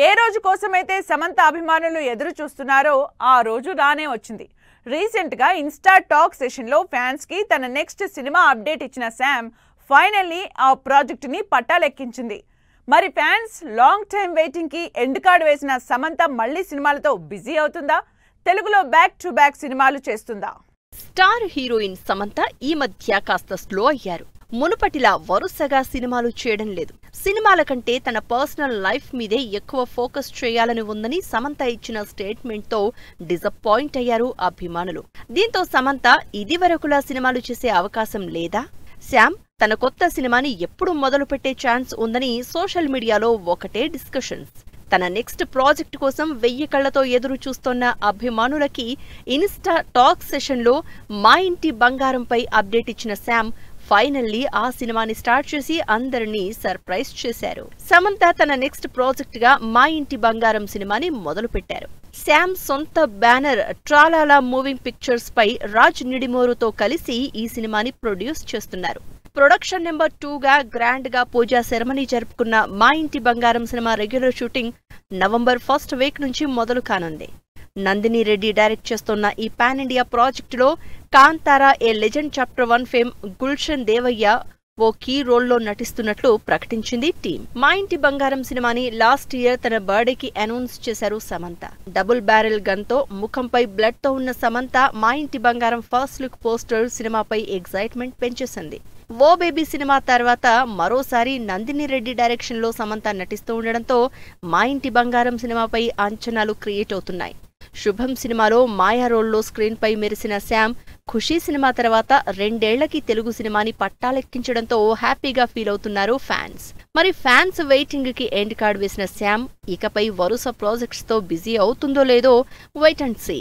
ఏ రోజు కోసమైతే సమంత అభిమానులు ఎదురు చూస్తున్నారో ఆ రోజు రానే వచ్చింది. రీసెంట్ గా ఇన్స్టా టాక్ సెషన్ లో ఫ్యాన్స్ కి తన నెక్స్ట్ సినిమా అప్డేట్ ఇచ్చిన శామ్ ఫైనల్లీ ఆ ప్రాజెక్ట్ ని పట్టాలెక్కించింది. మరి ఫ్యాన్స్ లాంగ్ టైం వెయిటింగ్ కి ఎండ్ కార్డ్ వేసిన సమంత మళ్ళీ సినిమాలతో బిజీ అవుతుందా? తెలుగులో బ్యాక్ టు బ్యాక్ సినిమాలు చేస్తుందా? స్టార్ హీరోయిన్ సమంత ఈ మధ్య కాస్త స్లో అయ్యారు. మునుపటిలా వరుసగా సినిమాలు చేయడం లేదు. సినిమాల కంటే తన పర్సనల్ లైఫ్ మీదే ఎక్కువ ఫోకస్ చేయాలని ఉందని సమంత ఇచ్చిన స్టేట్మెంట్ తో డిసప్పాయింట్ అయ్యారు అభిమానులు. దీంతో సమంత ఇదివరకులా సినిమాలు చేసే అవకాశం లేదా? శామ్ తన కొత్త సినిమాని ఎప్పుడు మొదలుపెట్టే ఛాన్స్ ఉందని సోషల్ మీడియాలో ఒకటే డిస్కషన్స్. తన నెక్స్ట్ ప్రాజెక్ట్ కోసం 1000 కళ్లతో ఎదురు చూస్తోన్న అభిమానులకి ఇన్స్టా టాక్ సెషన్లో మా ఇంటి బంగారంపై అప్డేట్ ఇచ్చిన శామ్ ఫైనల్లీ ఆ సినిమాని స్టార్ట్ చేసి అందరినీ సర్ప్రైజ్ చేశారు. సమంత తన నెక్స్ట్ ప్రాజెక్ట్ గా మా ఇంటి బంగారం సినిమాని మొదలుపెట్టారు. శామ్ సొంత బ్యానర్ ట్రాలాలా మూవింగ్ పిక్చర్స్ పై రాజ్ నిడిమోరుతో కలిసి ఈ సినిమాని ప్రొడ్యూస్ చేస్తున్నారు. ప్రొడక్షన్ నెంబర్ 2 గా గ్రాండ్ గా పూజా సెరమనీ జరుపుకున్న మా ఇంటి బంగారం cinema regular shooting November 1st week నుంచి మొదలు కానుంది. నందిని రెడ్డి డైరెక్ట్ చేస్తున్న ఈ పాన్ ఇండియా ప్రాజెక్టులో Kantara a legend chapter 1 fame Gulshan Devaiah ఓ కీ రోల్లో నటిస్తున్నట్లు ప్రకటించింది టీం. మా ఇంటి బంగారం సినిమాని లాస్ట్ ఇయర్ తన బర్త్డేకి అనౌన్స్ చేశారు సమంత. డబుల్ బ్యారెల్ గన్ తో ముఖంపై బ్లడ్ తో ఉన్న సమంత మా ఇంటి బంగారం ఫస్ట్ లుక్ పోస్టర్ సినిమాపై ఎగ్జైట్మెంట్ పెంచేసింది. ఓ బేబీ సినిమా తర్వాత మరోసారి నందిని రెడ్డి డైరెక్షన్ లో సమంత నటిస్తూ ఉండడంతో మా ఇంటి బంగారం సినిమాపై అంచనాలు క్రియేట్ అవుతున్నాయి. శుభం సినిమాలో మాయా రోల్లో స్క్రీన్ పై మెరిసిన శామ్ ఖుషీ సినిమా తర్వాత 2 ఏళ్లకి తెలుగు సినిమాని పట్టాలెక్కించడంతో హ్యాపీగా ఫీల్ అవుతున్నారు ఫ్యాన్స్. మరి ఫ్యాన్స్ వెయిటింగ్ కి ఎండ్ కార్డ్ వేసిన శామ్ ఇకపై వరుస ప్రాజెక్ట్స్ తో బిజీ అవుతుందో లేదో వెయిట్ అండ్ సీ.